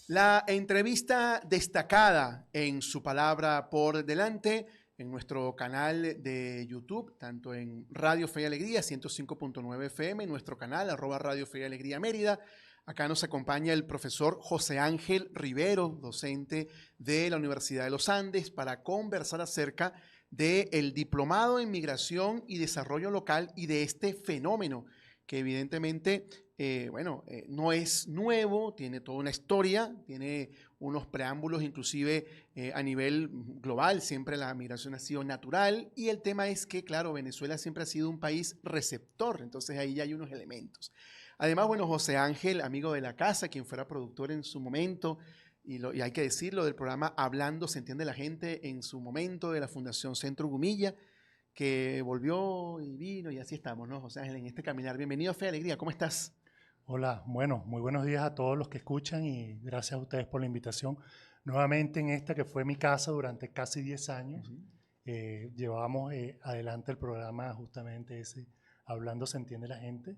La entrevista destacada en Su Palabra por Delante en nuestro canal de YouTube, tanto en Radio Fe y Alegría 105.9 FM, en nuestro canal @Radio Fe y Alegría Mérida. Acá nos acompaña el profesor José Ángel Rivero, docente de la Universidad de los Andes, para conversar acerca del diplomado en migración y desarrollo local y de este fenómeno que evidentemente no es nuevo, tiene toda una historia, tiene unos preámbulos inclusive a nivel global, siempre la migración ha sido natural y el tema es que, claro, Venezuela siempre ha sido un país receptor, entonces ahí ya hay unos elementos. Además, bueno, José Ángel, amigo de la casa, quien fuera productor en su momento, y hay que decirlo, del programa Hablando se entiende la gente en su momento de la Fundación Centro Gumilla, que volvió y vino y así estamos, ¿no, José Ángel, en este caminar? Bienvenido a Fe y Alegría, ¿cómo estás? Hola, bueno, muy buenos días a todos los que escuchan y gracias a ustedes por la invitación. Nuevamente en esta que fue mi casa durante casi 10 años, llevábamos adelante el programa justamente ese, Hablando se entiende la gente,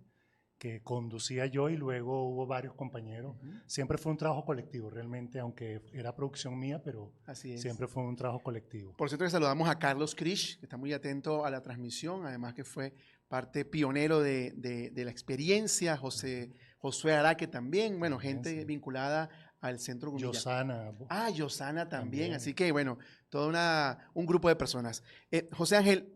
que conducía yo y luego hubo varios compañeros. Siempre fue un trabajo colectivo, realmente, aunque era producción mía, pero Así es. siempre fue un trabajo colectivo. Por cierto, que saludamos a Carlos Krish, que está muy atento a la transmisión, además que fue parte pionero de la experiencia, Josué Araque también, bueno, gente Sí. vinculada al Centro Gumilla. Yosana. Yosana también, así que bueno, todo un grupo de personas. José Ángel,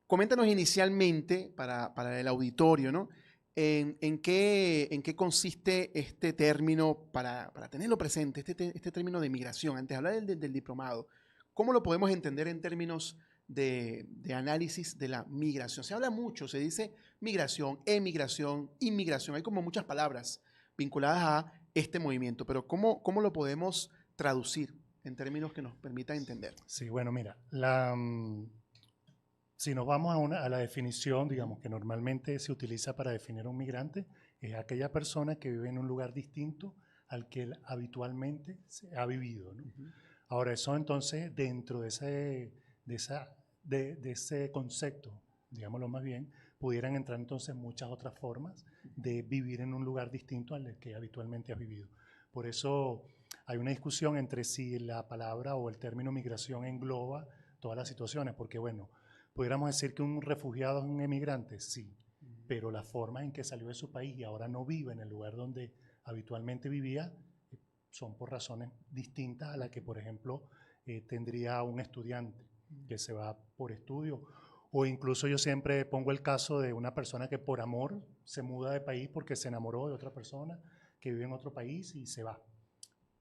coméntanos inicialmente para el auditorio, ¿no? ¿En qué consiste este término, para tenerlo presente, este término de migración? Antes de hablar del diplomado, ¿cómo lo podemos entender en términos de análisis de la migración? Se habla mucho, se dice migración, emigración, inmigración, hay como muchas palabras vinculadas a este movimiento, pero ¿cómo lo podemos traducir en términos que nos permitan entender? Sí, bueno, mira, si nos vamos a la definición, digamos, que normalmente se utiliza para definir a un migrante, es aquella persona que vive en un lugar distinto al que él habitualmente se ha vivido, ¿no? Ahora, eso entonces, dentro de ese concepto, digámoslo más bien, pudieran entrar entonces muchas otras formas de vivir en un lugar distinto al que habitualmente has vivido. Por eso hay una discusión entre si la palabra o el término migración engloba todas las situaciones, porque bueno, pudiéramos decir que un refugiado es un emigrante, sí, pero la forma en que salió de su país y ahora no vive en el lugar donde habitualmente vivía son por razones distintas a las que, por ejemplo, tendría un estudiante que se va por estudio. O incluso yo siempre pongo el caso de una persona que por amor se muda de país porque se enamoró de otra persona que vive en otro país y se va.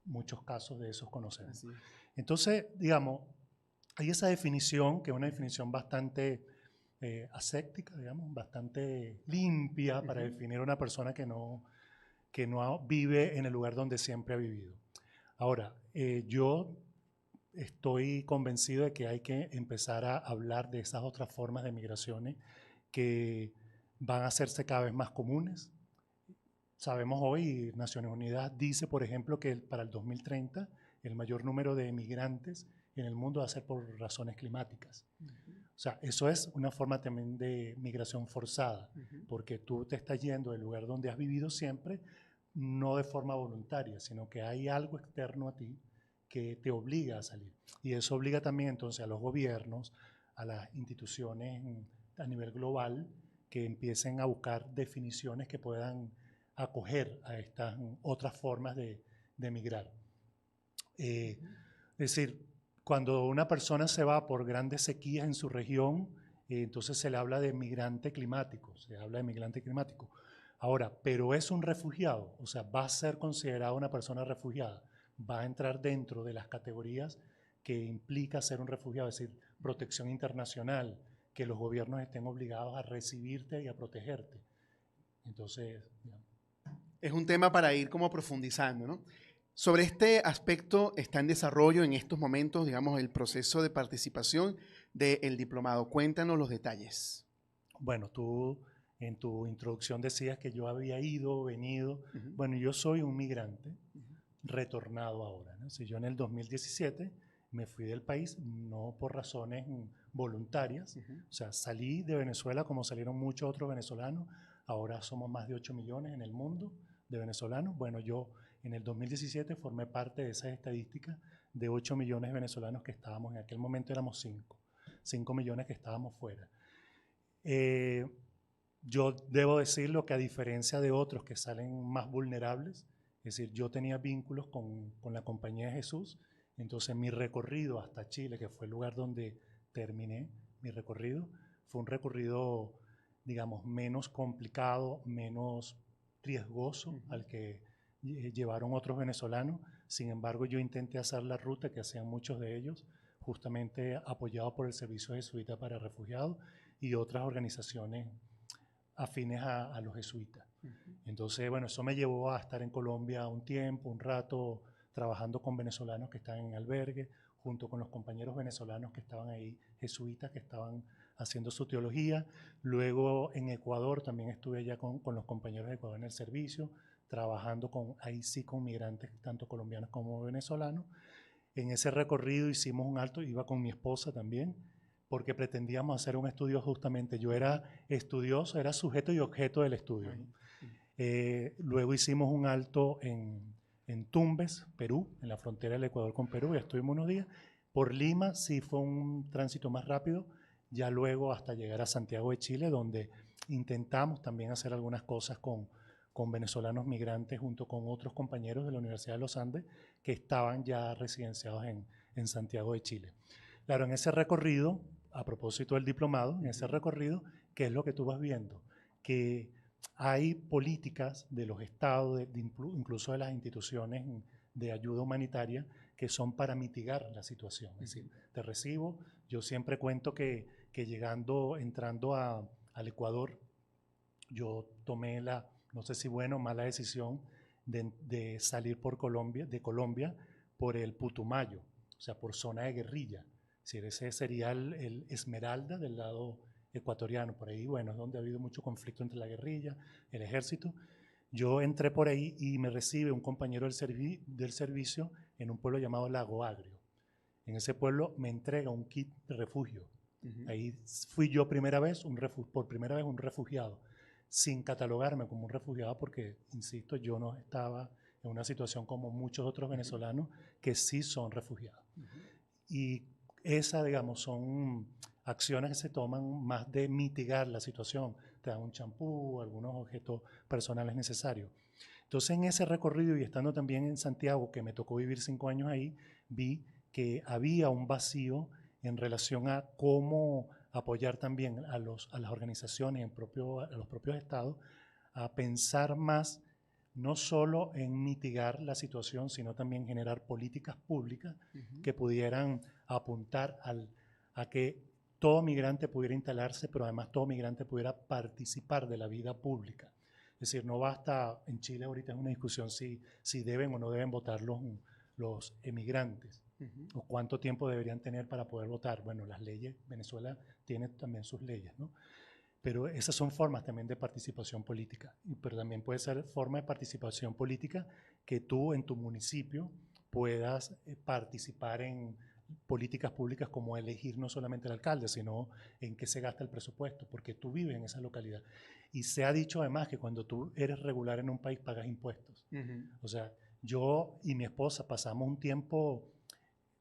Muchos casos de esos conocemos. Entonces, digamos, hay esa definición, que es una definición bastante aséptica, digamos, bastante limpia para definir a una persona que no vive en el lugar donde siempre ha vivido. Ahora, yo estoy convencido de que hay que empezar a hablar de esas otras formas de migraciones que van a hacerse cada vez más comunes. Sabemos hoy, Naciones Unidas dice, por ejemplo, que para el 2030 el mayor número de migrantes en el mundo va a ser por razones climáticas. O sea, eso es una forma también de migración forzada, porque tú te estás yendo del lugar donde has vivido siempre, no de forma voluntaria, sino que hay algo externo a ti que te obliga a salir. Y eso obliga también entonces a los gobiernos, a las instituciones a nivel global, que empiecen a buscar definiciones que puedan acoger a estas otras formas de migrar. Es decir, cuando una persona se va por grandes sequías en su región, entonces se le habla de migrante climático, Ahora, pero es un refugiado, o sea, va a ser considerado una persona refugiada, va a entrar dentro de las categorías que implica ser un refugiado, es decir, protección internacional, que los gobiernos estén obligados a recibirte y a protegerte. Entonces, digamos, es un tema para ir como profundizando, ¿no? Sobre este aspecto está en desarrollo en estos momentos, digamos, el proceso de participación del diplomado. Cuéntanos los detalles. Bueno, tú en tu introducción decías que yo había ido, venido. Bueno, yo soy un migrante retornado ahora, ¿no? Si yo en el 2017 me fui del país, no por razones voluntarias, o sea, salí de Venezuela como salieron muchos otros venezolanos, ahora somos más de 8 millones en el mundo de venezolanos. Bueno, yo en el 2017 formé parte de esas estadísticas de 8 millones de venezolanos que estábamos, en aquel momento éramos 5 millones que estábamos fuera. Yo debo decirlo que a diferencia de otros que salen más vulnerables, es decir, yo tenía vínculos con la Compañía de Jesús, entonces mi recorrido hasta Chile, que fue el lugar donde terminé mi recorrido, fue un recorrido, digamos, menos complicado, menos riesgoso al que llevaron otros venezolanos. Sin embargo, yo intenté hacer la ruta que hacían muchos de ellos, justamente apoyado por el Servicio Jesuita para Refugiados y otras organizaciones afines a los jesuitas. Entonces, bueno, eso me llevó a estar en Colombia un tiempo, un rato, trabajando con venezolanos que estaban en albergue, junto con los compañeros venezolanos que estaban ahí, jesuitas, que estaban haciendo su teología. Luego en Ecuador también estuve allá con los compañeros de Ecuador en el servicio, trabajando ahí sí con migrantes, tanto colombianos como venezolanos. En ese recorrido hicimos un alto, iba con mi esposa también, porque pretendíamos hacer un estudio justamente. Yo era estudioso, era sujeto y objeto del estudio, ¿no? Luego hicimos un alto en Tumbes, Perú, en la frontera del Ecuador con Perú, ya estuvimos unos días. Por Lima sí fue un tránsito más rápido, ya luego hasta llegar a Santiago de Chile, donde intentamos también hacer algunas cosas con venezolanos migrantes junto con otros compañeros de la Universidad de los Andes que estaban ya residenciados en Santiago de Chile. Claro, en ese recorrido, a propósito del diplomado, en ese recorrido, ¿qué es lo que tú vas viendo? Que hay políticas de los estados, incluso de las instituciones de ayuda humanitaria, que son para mitigar la situación. Es decir, te recibo, yo siempre cuento que entrando al Ecuador, yo tomé no sé si buena o mala decisión de salir de Colombia por el Putumayo, o sea, por zona de guerrilla. Es decir, ese sería el Esmeralda del lado ecuatoriano. Por ahí, bueno, es donde ha habido mucho conflicto entre la guerrilla, el ejército. Yo entré por ahí y me recibe un compañero del servicio en un pueblo llamado Lago Agrio. En ese pueblo me entrega un kit de refugio. Ahí fui yo por primera vez un refugiado, sin catalogarme como un refugiado porque, insisto, yo no estaba en una situación como muchos otros venezolanos que sí son refugiados. Y esas, digamos, son acciones que se toman más de mitigar la situación. Te dan un champú, algunos objetos personales necesarios. Entonces, en ese recorrido y estando también en Santiago, que me tocó vivir 5 años ahí, vi que había un vacío en relación a cómo apoyar también a las organizaciones, a los propios estados, a pensar más no solo en mitigar la situación, sino también generar políticas públicas que pudieran apuntar a que todo migrante pudiera instalarse, pero además todo migrante pudiera participar de la vida pública. Es decir, no basta, en Chile ahorita es una discusión si deben o no deben votar los emigrantes, o cuánto tiempo deberían tener para poder votar. Bueno, las leyes, Venezuela tiene también sus leyes, ¿no? Pero esas son formas también de participación política. Pero también puede ser forma de participación política que tú en tu municipio puedas participar en políticas públicas como elegir no solamente al alcalde, sino en qué se gasta el presupuesto, porque tú vives en esa localidad. Y se ha dicho además que cuando tú eres regular en un país pagas impuestos. O sea, yo y mi esposa pasamos un tiempo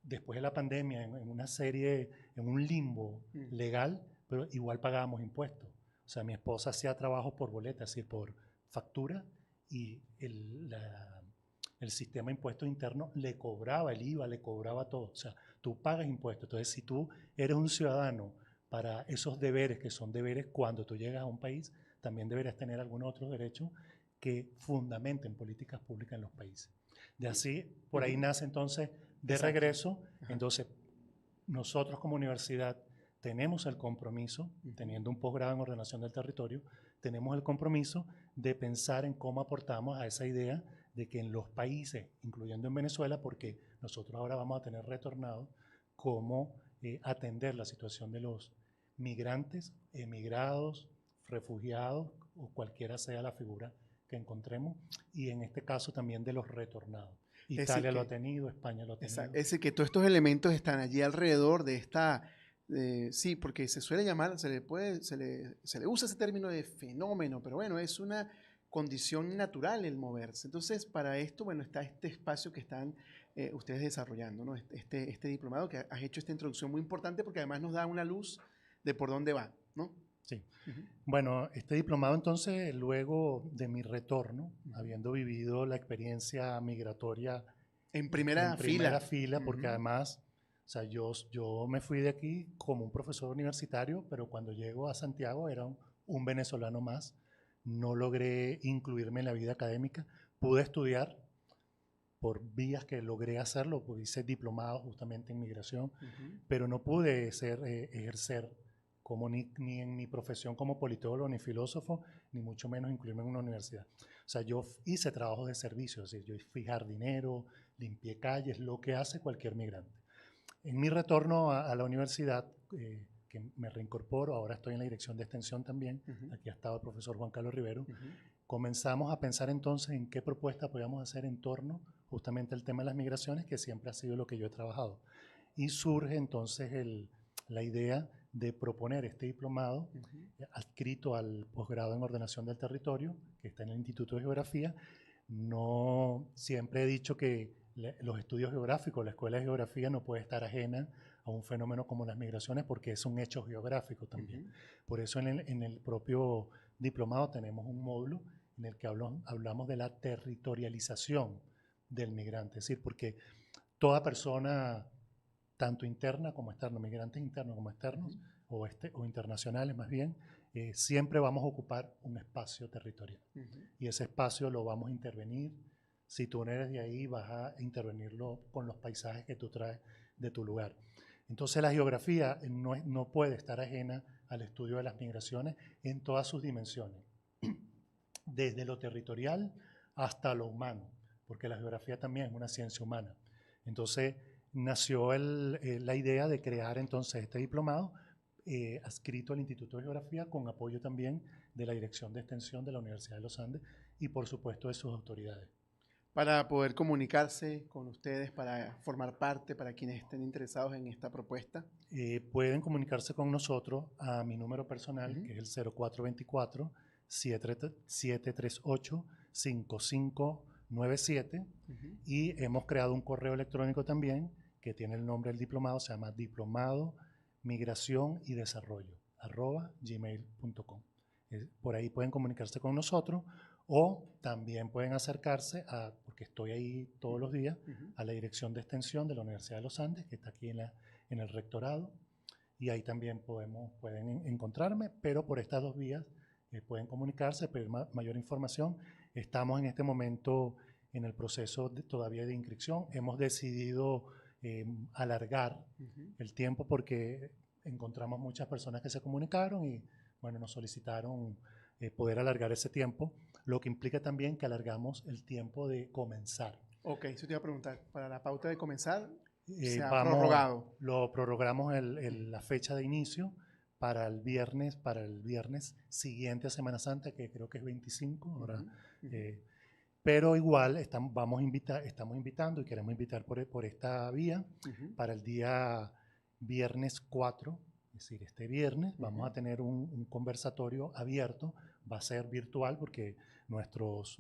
después de la pandemia en un limbo legal, pero igual pagábamos impuestos. O sea, mi esposa hacía trabajo por boleta, es decir, por factura, y el sistema de impuestos interno le cobraba el IVA, le cobraba todo. O sea, tú pagas impuestos. Entonces, si tú eres un ciudadano para esos deberes, que son deberes cuando tú llegas a un país, también deberías tener algunos otros derechos que fundamenten políticas públicas en los países. De así, por ahí nace entonces, de regreso, entonces nosotros como universidad tenemos el compromiso, teniendo un posgrado en ordenación del territorio, tenemos el compromiso de pensar en cómo aportamos a esa idea de que en los países, incluyendo en Venezuela, porque nosotros ahora vamos a tener retornados, cómo atender la situación de los migrantes, emigrados, refugiados o cualquiera sea la figura que encontremos, y en este caso también de los retornados. Italia lo ha tenido, España lo ha tenido. Es decir, que todos estos elementos están allí alrededor de esta... sí, porque se suele llamar, se le usa ese término de fenómeno, pero bueno, es una condición natural el moverse. Entonces, para esto, bueno, está este espacio que están ustedes desarrollando, ¿no? Este diplomado, que has hecho esta introducción muy importante porque además nos da una luz de por dónde va, ¿no? Sí. Bueno, este diplomado entonces, luego de mi retorno, habiendo vivido la experiencia migratoria en primera fila, porque además, o sea, yo me fui de aquí como un profesor universitario, pero cuando llego a Santiago era un venezolano más, no logré incluirme en la vida académica, pude estudiar por vías que logré hacerlo, pues hice diplomado justamente en migración, pero no pude ejercer como ni en mi profesión como politólogo ni filósofo, ni mucho menos incluirme en una universidad. O sea, yo hice trabajos de servicio, es decir, yo fui jardinero, limpié calles, lo que hace cualquier migrante. En mi retorno a la universidad, que me reincorporo, ahora estoy en la dirección de extensión también, aquí ha estado el profesor Juan Carlos Rivero, comenzamos a pensar entonces en qué propuesta podíamos hacer en torno justamente al tema de las migraciones, que siempre ha sido lo que yo he trabajado. Y surge entonces la idea de proponer este diplomado adscrito al posgrado en ordenación del territorio, que está en el Instituto de Geografía. No siempre he dicho que los estudios geográficos, la escuela de geografía no puede estar ajena a un fenómeno como las migraciones porque es un hecho geográfico también. Por eso en el propio diplomado tenemos un módulo en el que hablamos de la territorialización del migrante, es decir, porque toda persona, tanto interna como externa, migrantes internos como externos, o internacionales más bien, siempre vamos a ocupar un espacio territorial. Y ese espacio lo vamos a intervenir. Si tú no eres de ahí, vas a intervenirlo con los paisajes que tú traes de tu lugar. Entonces la geografía no puede estar ajena al estudio de las migraciones en todas sus dimensiones, desde lo territorial hasta lo humano, porque la geografía también es una ciencia humana. Entonces nació la idea de crear entonces este diplomado adscrito al Instituto de Geografía con apoyo también de la Dirección de Extensión de la Universidad de los Andes y por supuesto de sus autoridades. Para poder comunicarse con ustedes, para formar parte, para quienes estén interesados en esta propuesta. Pueden comunicarse con nosotros a mi número personal, que es el 0424-738-5597, y hemos creado un correo electrónico también que tiene el nombre del diplomado, se llama diplomado migración y desarrollo @gmail.com. Por ahí pueden comunicarse con nosotros o también pueden acercarse porque estoy ahí todos los días, a la Dirección de Extensión de la Universidad de los Andes, que está aquí en el rectorado, y ahí también pueden encontrarme, pero por estas dos vías pueden comunicarse, pedir mayor información. Estamos en este momento en el proceso todavía de inscripción. Hemos decidido alargar el tiempo porque encontramos muchas personas que se comunicaron y bueno, nos solicitaron poder alargar ese tiempo, lo que implica también que alargamos el tiempo de comenzar. Ok, eso te iba a preguntar, para la pauta de comenzar, se ha prorrogado. Lo prorrogamos la fecha de inicio para el viernes siguiente a Semana Santa, que creo que es 25, ahora. Pero igual estamos invitando y queremos invitar por esta vía para el día viernes 4, es decir, este viernes vamos a tener un conversatorio abierto, va a ser virtual porque nuestros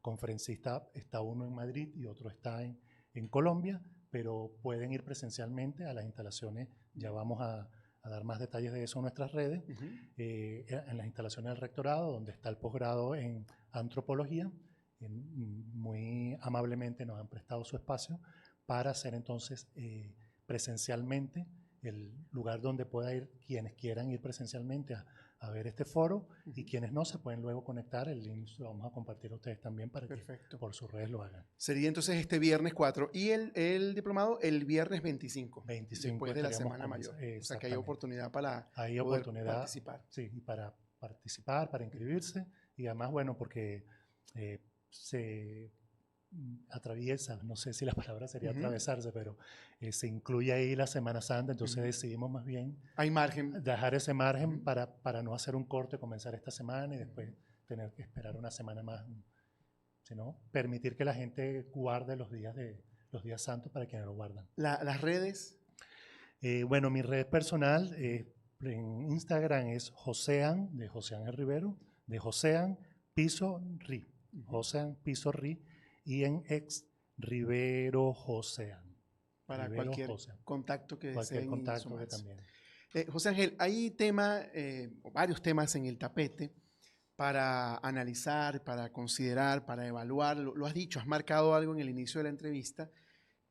conferencistas, está uno en Madrid y otro está en Colombia, pero pueden ir presencialmente a las instalaciones, ya vamos a dar más detalles de eso en nuestras redes, en las instalaciones del rectorado, donde está el posgrado en antropología. Muy amablemente nos han prestado su espacio para hacer entonces presencialmente el lugar donde pueda ir quienes quieran ir presencialmente a ver este foro y quienes no se pueden luego conectar. El link lo vamos a compartir a ustedes también para que por sus redes lo hagan. Sería entonces este viernes 4 y el diplomado el viernes 25 después de la Semana Mayor. O sea que hay oportunidad para participar. Sí, y para participar, para inscribirse y además, bueno, porque se atraviesa, no sé si la palabra sería atravesarse, pero se incluye ahí la Semana Santa, entonces decidimos más bien hay margen, dejar ese margen para no hacer un corte, comenzar esta semana y después tener que esperar una semana más, sino permitir que la gente guarde los días santos para quienes lo guardan. ¿Las redes? Bueno, mi red personal en Instagram es Josean, de José Ángel Rivero, de Josean Piso Ri, Josean Piso Ri, y en ex Rivero Josean. Para Rivero cualquier Josean. contacto que Cualquier deseen contacto que sumarse. también. José Ángel, hay varios temas en el tapete para analizar, para considerar, para evaluar. Lo has dicho, has marcado algo en el inicio de la entrevista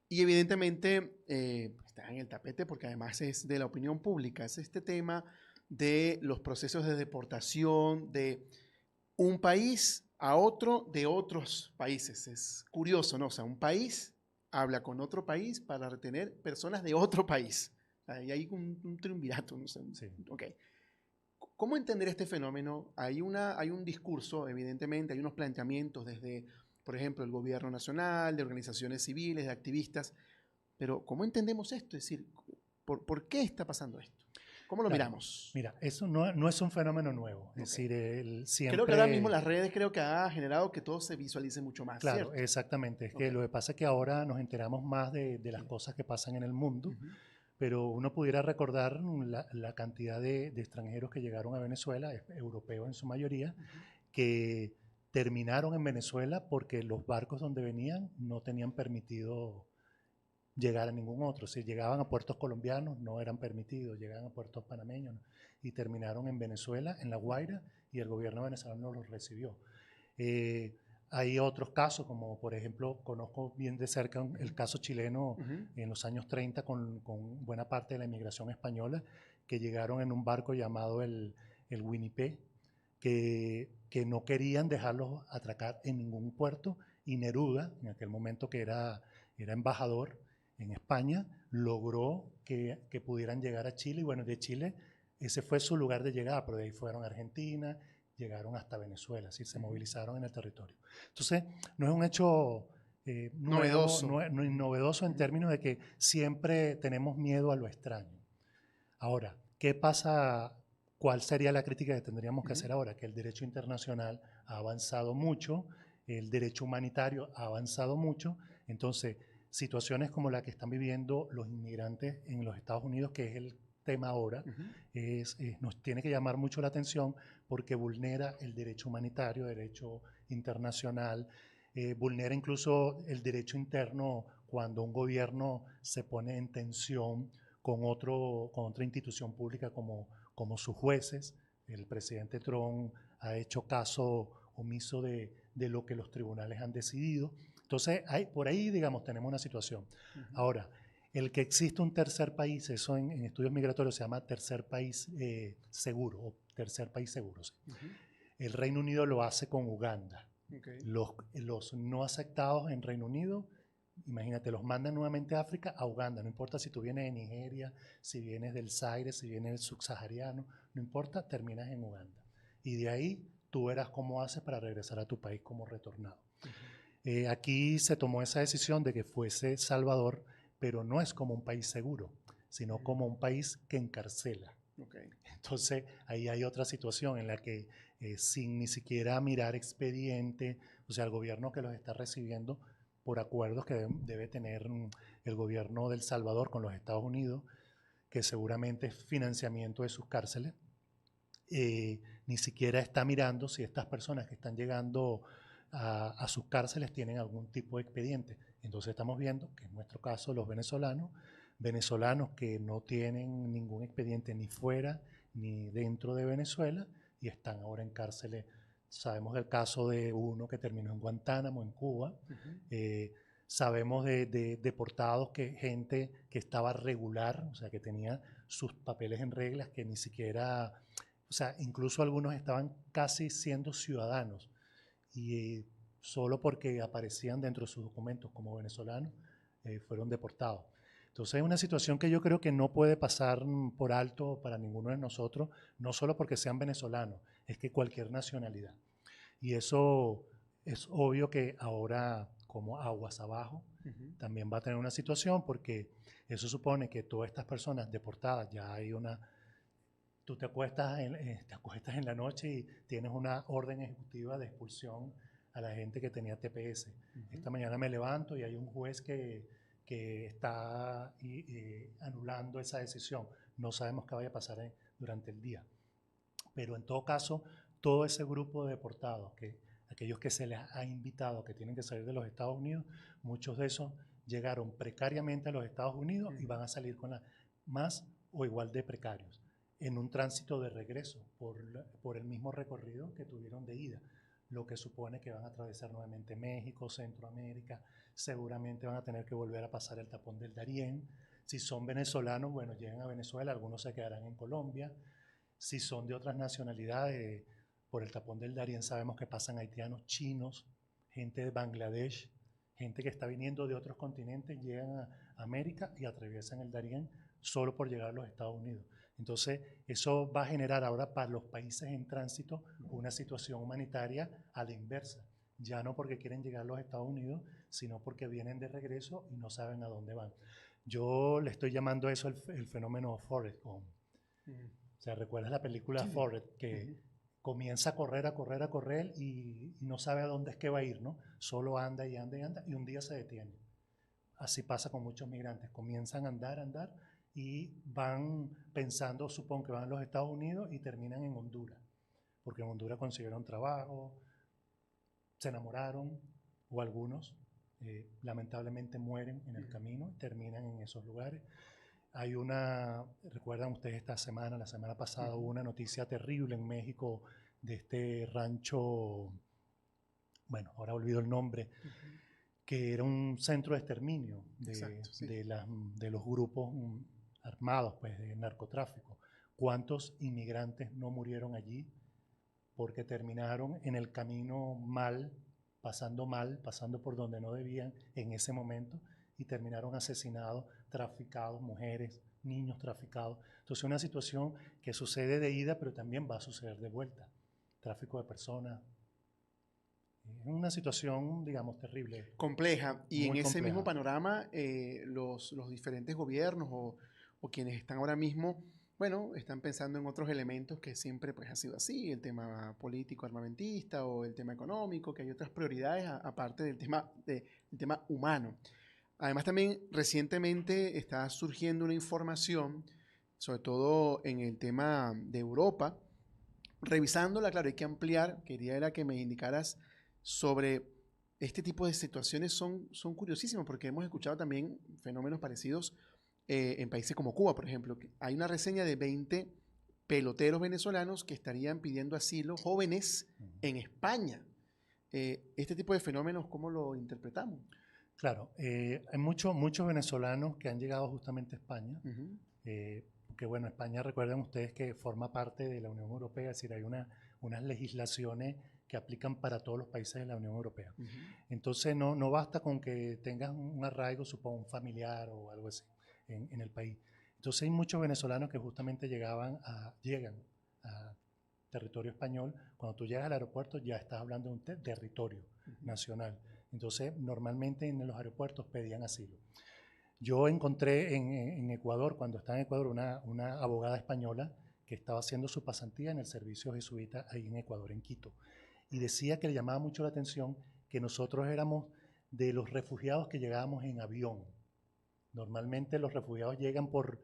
y evidentemente está en el tapete porque además es de la opinión pública. Es este tema de los procesos de deportación de un país a otro de otros países. Es curioso, ¿no? O sea, un país habla con otro país para retener personas de otro país. Ahí hay un triunvirato, no sé. Sí. Okay. ¿Cómo entender este fenómeno? Hay un discurso, evidentemente, hay unos planteamientos desde, por ejemplo, el gobierno nacional, de organizaciones civiles, de activistas, pero ¿cómo entendemos esto? Es decir, ¿por qué está pasando esto? ¿Cómo lo miramos? Mira, eso no es un fenómeno nuevo. Es decir, siempre... Creo que ahora mismo las redes ha generado que todo se visualice mucho más, Claro, ¿cierto? exactamente. Es que lo que pasa es que ahora nos enteramos más de las cosas que pasan en el mundo, pero uno pudiera recordar la cantidad de extranjeros que llegaron a Venezuela, europeos en su mayoría, que terminaron en Venezuela porque los barcos donde venían no tenían permitido llegar a ningún otro. Si llegaban a puertos colombianos, no eran permitidos, llegaban a puertos panameños, ¿no? Y terminaron en Venezuela, en La Guaira, y el gobierno venezolano los recibió. Hay otros casos, como por ejemplo, conozco bien de cerca el caso chileno en los años 30 con buena parte de la inmigración española, que llegaron en un barco llamado el Winnipeg, que no querían dejarlos atracar en ningún puerto, y Neruda, en aquel momento que era embajador en España, logró que pudieran llegar a Chile, y bueno, de Chile ese fue su lugar de llegada, pero de ahí fueron a Argentina, llegaron hasta Venezuela, así se movilizaron en el territorio. Entonces, no es un hecho nuevo, novedoso en términos de que siempre tenemos miedo a lo extraño. Ahora, ¿qué pasa? ¿Cuál sería la crítica que tendríamos que hacer ahora? Que el derecho internacional ha avanzado mucho, el derecho humanitario ha avanzado mucho, entonces situaciones como la que están viviendo los inmigrantes en los Estados Unidos, que es el tema ahora, nos tiene que llamar mucho la atención porque vulnera el derecho humanitario, derecho internacional, vulnera incluso el derecho interno cuando un gobierno se pone en tensión con otra institución pública como sus jueces. El presidente Trump ha hecho caso omiso de lo que los tribunales han decidido. Entonces, por ahí, digamos, tenemos una situación. Ahora, el que existe un tercer país, eso en estudios migratorios se llama tercer país seguro o tercer país seguro. ¿Sí? El Reino Unido lo hace con Uganda. Los no aceptados en Reino Unido, imagínate, los mandan nuevamente a África, a Uganda. No importa si tú vienes de Nigeria, si vienes del Zaire, si vienes del subsahariano, no importa, terminas en Uganda. Y de ahí tú verás cómo haces para regresar a tu país como retornado. Aquí se tomó esa decisión de que fuese Salvador, pero no es como un país seguro, sino como un país que encarcela. Entonces, ahí hay otra situación en la que sin ni siquiera mirar expediente, o sea, el gobierno que los está recibiendo por acuerdos que debe tener el gobierno de El Salvador con los Estados Unidos, que seguramente es financiamiento de sus cárceles, ni siquiera está mirando si estas personas que están llegando a sus cárceles tienen algún tipo de expediente. Entonces estamos viendo que en nuestro caso los venezolanos que no tienen ningún expediente ni fuera ni dentro de Venezuela y están ahora en cárceles. Sabemos del caso de uno que terminó en Guantánamo, en Cuba. Sabemos de deportados, gente que estaba regular, o sea, que tenía sus papeles en reglas, que ni siquiera, o sea, incluso algunos estaban casi siendo ciudadanos y solo porque aparecían dentro de sus documentos como venezolanos, fueron deportados. Entonces es una situación que yo creo que no puede pasar por alto para ninguno de nosotros, no solo porque sean venezolanos, es que cualquier nacionalidad. Y eso es obvio que ahora, como aguas abajo, también va a tener una situación, porque eso supone que todas estas personas deportadas, ya hay una... Tú te acuestas en la noche y tienes una orden ejecutiva de expulsión a la gente que tenía TPS. Esta mañana me levanto y hay un juez que está anulando esa decisión. No sabemos qué vaya a pasar durante el día. Pero en todo caso, todo ese grupo de deportados, aquellos que se les ha invitado, que tienen que salir de los Estados Unidos, muchos de esos llegaron precariamente a los Estados Unidos y van a salir con más o igual de precarios en un tránsito de regreso por el mismo recorrido que tuvieron de ida, lo que supone que van a atravesar nuevamente México, Centroamérica, seguramente van a tener que volver a pasar el tapón del Darién. Si son venezolanos, bueno, llegan a Venezuela, algunos se quedarán en Colombia. Si son de otras nacionalidades, por el tapón del Darién sabemos que pasan haitianos, chinos, gente de Bangladesh, gente que está viniendo de otros continentes, llegan a América y atraviesan el Darién solo por llegar a los Estados Unidos. Entonces, eso va a generar ahora para los países en tránsito una situación humanitaria a la inversa. Ya no porque quieren llegar a los Estados Unidos, sino porque vienen de regreso y no saben a dónde van. Yo le estoy llamando a eso el fenómeno Forrest Gump. O sea, ¿recuerdas la película Forrest? Que comienza a correr y no sabe a dónde es que va a ir, ¿no? Solo anda y anda y anda y un día se detiene. Así pasa con muchos migrantes. Comienzan a andar y van pensando, supongo que van a los Estados Unidos y terminan en Honduras. Porque en Honduras consiguieron trabajo, se enamoraron o algunos lamentablemente mueren en el camino y terminan en esos lugares. Hay recuerdan ustedes la semana pasada hubo una noticia terrible en México de este rancho, bueno, ahora olvido el nombre, que era un centro de exterminio de los grupos armados, pues, de narcotráfico. ¿Cuántos inmigrantes no murieron allí porque terminaron en el camino pasando por donde no debían en ese momento y terminaron asesinados, traficados, mujeres, niños traficados? Entonces, una situación que sucede de ida, pero también va a suceder de vuelta. Tráfico de personas. Es una situación, digamos, terrible. Compleja. Y en ese compleja. mismo panorama, los diferentes gobiernos o quienes están ahora mismo, bueno, están pensando en otros elementos que siempre pues, ha sido así, el tema político armamentista o el tema económico, que hay otras prioridades aparte del tema humano. Además, también recientemente está surgiendo una información, sobre todo en el tema de Europa, revisándola, claro, hay que ampliar, quería era que me indicaras sobre este tipo de situaciones, son curiosísimas, porque hemos escuchado también fenómenos parecidos en países como Cuba, por ejemplo. Hay una reseña de 20 peloteros venezolanos que estarían pidiendo asilo, jóvenes, en España. Este tipo de fenómenos, ¿cómo lo interpretamos? Claro, hay muchos venezolanos que han llegado justamente a España, que bueno, España, recuerden ustedes que forma parte de la Unión Europea, es decir, hay unas legislaciones que aplican para todos los países de la Unión Europea. Entonces no basta con que tengas un arraigo, supongo, un familiar o algo así en el país. Entonces hay muchos venezolanos que justamente llegan a territorio español. Cuando tú llegas al aeropuerto ya estás hablando de un territorio nacional. Entonces normalmente en los aeropuertos pedían asilo. Yo encontré en Ecuador, cuando estaba en Ecuador, una abogada española que estaba haciendo su pasantía en el servicio jesuita ahí en Ecuador, en Quito. Y decía que le llamaba mucho la atención que nosotros éramos de los refugiados que llegábamos en avión. Normalmente los refugiados llegan por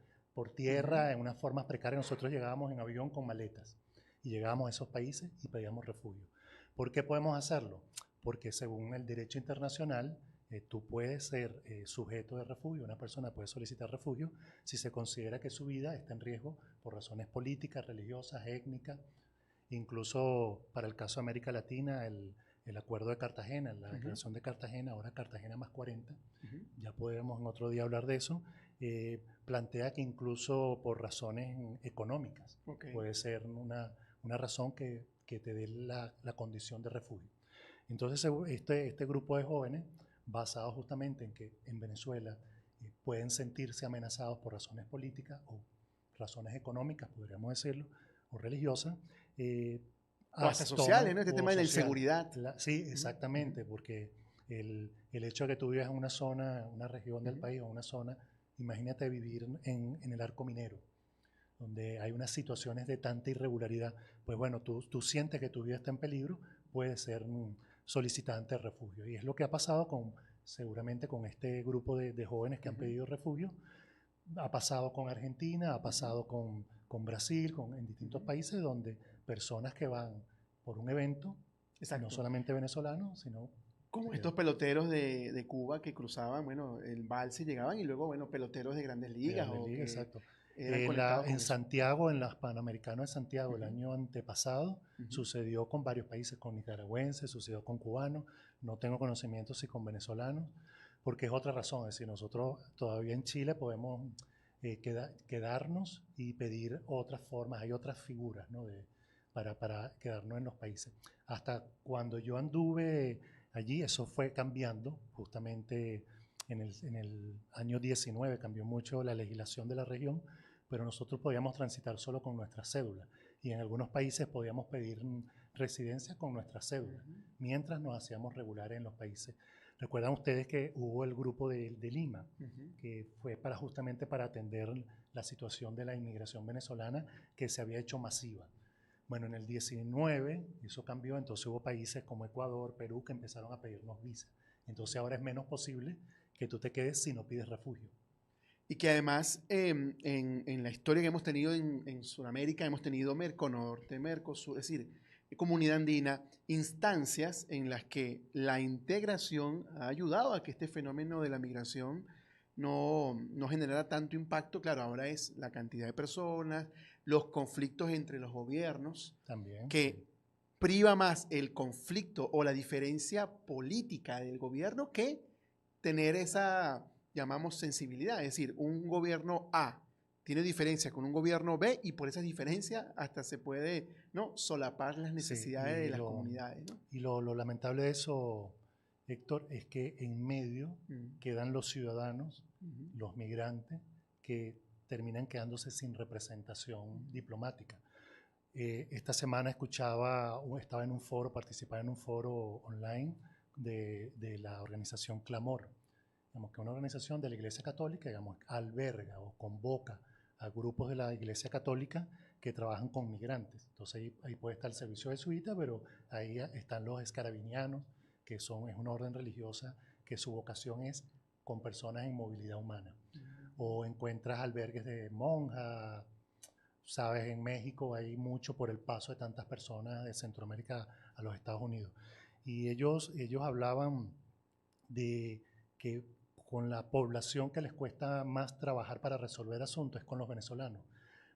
tierra en unas formas precarias. Nosotros llegábamos en avión con maletas y llegábamos a esos países y pedíamos refugio. ¿Por qué podemos hacerlo? Porque según el derecho internacional, tú puedes ser sujeto de refugio, una persona puede solicitar refugio si se considera que su vida está en riesgo por razones políticas, religiosas, étnicas. Incluso para el caso de América Latina, el acuerdo de Cartagena, la declaración de Cartagena, ahora Cartagena más 40, ya podemos en otro día hablar de eso, plantea que incluso por razones económicas puede ser una razón que te dé la condición de refugio. Entonces este grupo de jóvenes, basado justamente en que en Venezuela pueden sentirse amenazados por razones políticas o razones económicas, podríamos decirlo, o religiosas, o hasta sociales, ¿no? Este tema de la inseguridad. Sí, exactamente, porque el hecho de que tú vivas en una zona, una región del país o una zona, imagínate vivir en el arco minero, donde hay unas situaciones de tanta irregularidad, pues bueno, tú sientes que tu vida está en peligro, puedes ser un solicitante de refugio. Y es lo que ha pasado seguramente con este grupo de jóvenes que han pedido refugio. Ha pasado con Argentina, ha pasado con Brasil, en distintos países donde personas que van por un evento, Exacto. no solamente venezolano, sino... Como estos peloteros de Cuba que cruzaban, bueno, el Balse llegaban y luego, bueno, peloteros de Grandes Ligas. Exacto. Eran conectados con En eso. Santiago, en los Panamericanos de Santiago, el año antepasado, sucedió con varios países, con nicaragüenses, sucedió con cubanos, no tengo conocimiento si con venezolanos, porque es otra razón, es decir, nosotros todavía en Chile podemos quedarnos y pedir otras formas, hay otras figuras, ¿no? Para quedarnos en los países. Hasta cuando yo anduve allí, eso fue cambiando, justamente en el año 19 cambió mucho la legislación de la región, pero nosotros podíamos transitar solo con nuestra cédula y en algunos países podíamos pedir residencia con nuestra cédula, mientras nos hacíamos regulares en los países. Recuerdan ustedes que hubo el grupo de Lima, que fue justamente para atender la situación de la inmigración venezolana que se había hecho masiva. Bueno, en el 19 eso cambió, entonces hubo países como Ecuador, Perú, que empezaron a pedirnos visas. Entonces ahora es menos posible que tú te quedes si no pides refugio. Y que además en la historia que hemos tenido en Sudamérica, hemos tenido Merconorte, Mercosur, es decir, Comunidad Andina, instancias en las que la integración ha ayudado a que este fenómeno de la migración no generara tanto impacto. Claro, ahora es la cantidad de personas, los conflictos entre los gobiernos, también, que sí, priva más el conflicto o la diferencia política del gobierno que tener esa, llamamos, sensibilidad. Es decir, un gobierno A tiene diferencia con un gobierno B y por esa diferencia hasta se puede, ¿no?, solapar las necesidades de las comunidades, ¿no? Y lo lamentable de eso, Héctor, es que en medio quedan los ciudadanos, los migrantes, que terminan quedándose sin representación diplomática. Esta semana estaba en un foro, participaba en un foro online de la organización Clamor, digamos, que una organización de la Iglesia Católica, digamos, alberga o convoca a grupos de la Iglesia Católica que trabajan con migrantes. Entonces ahí puede estar el servicio jesuita, pero ahí están los escarabinianos, que es una orden religiosa que su vocación es con personas en movilidad humana. O encuentras albergues de monjas, sabes, en México hay mucho por el paso de tantas personas de Centroamérica a los Estados Unidos. Y ellos hablaban de que con la población que les cuesta más trabajar para resolver asuntos es con los venezolanos.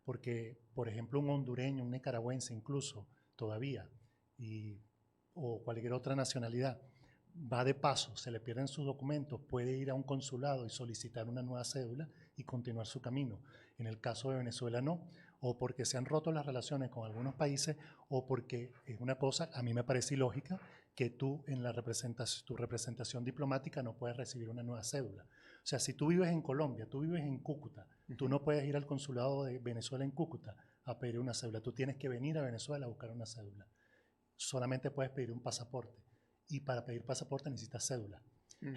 Porque, por ejemplo, un hondureño, un nicaragüense incluso, todavía, o cualquier otra nacionalidad, va de paso, se le pierden sus documentos, puede ir a un consulado y solicitar una nueva cédula y continuar su camino. En el caso de Venezuela no, o porque se han roto las relaciones con algunos países, o porque es una cosa, a mí me parece ilógica, que tú en tu representación diplomática no puedes recibir una nueva cédula. O sea, si tú vives en Colombia, tú vives en Cúcuta, tú no puedes ir al consulado de Venezuela en Cúcuta a pedir una cédula, tú tienes que venir a Venezuela a buscar una cédula. Solamente puedes pedir un pasaporte, y para pedir pasaporte necesitas cédula.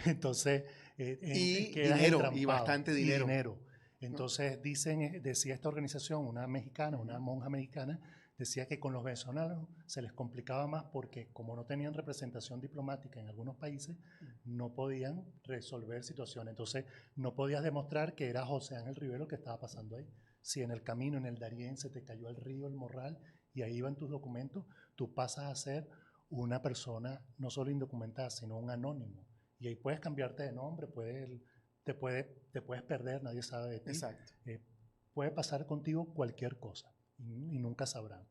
Entonces, y quedas dinero, entrampado. y bastante dinero. Entonces, decía esta organización, una mexicana, una monja mexicana, decía que con los venezolanos se les complicaba más porque como no tenían representación diplomática en algunos países, no podían resolver situaciones. Entonces, no podías demostrar que era José Ángel Rivero el que estaba pasando ahí. Si en el camino, en el Darién, se te cayó el río, el Morral, y ahí iban tus documentos, tú pasas a ser una persona no solo indocumentada, sino un anónimo. Y ahí puedes cambiarte de nombre, te puedes perder, nadie sabe de ti. Exacto. Puede pasar contigo cualquier cosa y nunca sabrán.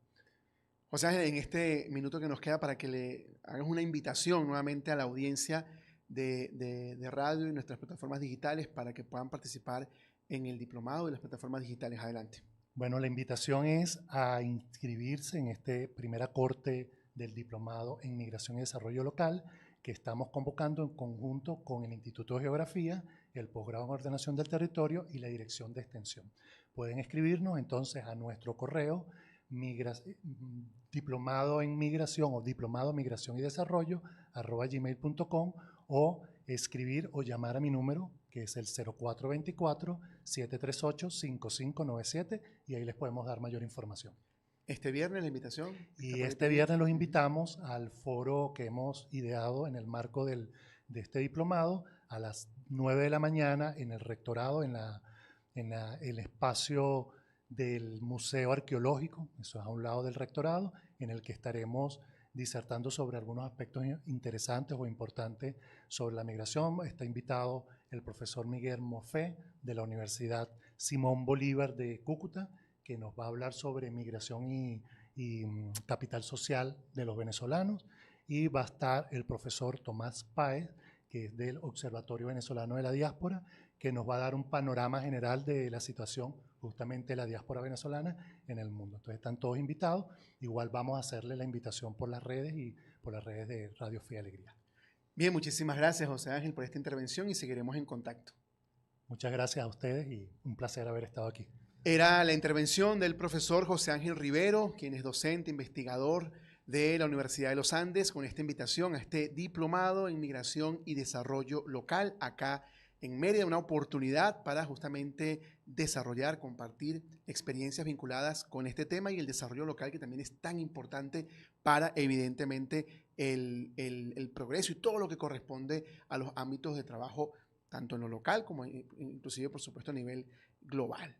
O sea, en este minuto que nos queda, para que le hagas una invitación nuevamente a la audiencia de radio y nuestras plataformas digitales para que puedan participar en el diplomado de las plataformas digitales. Adelante. Bueno, la invitación es a inscribirse en este primera corte del diplomado en Migración y Desarrollo Local, que estamos convocando en conjunto con el Instituto de Geografía, el Posgrado en Ordenación del Territorio y la Dirección de Extensión. Pueden escribirnos entonces a nuestro correo diplomado en migración o diplomado migración y desarrollo @gmail.com, o escribir o llamar a mi número, que es el 0424-738-5597, y ahí les podemos dar mayor información. Este viernes la invitación. Y este viernes los invitamos al foro que hemos ideado en el marco de este diplomado a las 9 de la mañana en el rectorado, en el espacio del Museo Arqueológico, eso es a un lado del rectorado, en el que estaremos disertando sobre algunos aspectos interesantes o importantes sobre la migración. Está invitado el profesor Miguel Mofé de la Universidad Simón Bolívar de Cúcuta, que nos va a hablar sobre migración y capital social de los venezolanos. Y va a estar el profesor Tomás Páez, que es del Observatorio Venezolano de la Diáspora, que nos va a dar un panorama general de la situación justamente de la diáspora venezolana en el mundo. Entonces están todos invitados. Igual vamos a hacerle la invitación por las redes y por las redes de Radio Fe y Alegría. Bien, muchísimas gracias, José Ángel, por esta intervención y seguiremos en contacto. Muchas gracias a ustedes y un placer haber estado aquí. Era la intervención del profesor José Ángel Rivero, quien es docente, investigador de la Universidad de los Andes, con esta invitación a este diplomado en migración y desarrollo local acá en Mérida, una oportunidad para justamente desarrollar, compartir experiencias vinculadas con este tema y el desarrollo local, que también es tan importante para, evidentemente, el progreso y todo lo que corresponde a los ámbitos de trabajo, tanto en lo local como inclusive, por supuesto, a nivel global.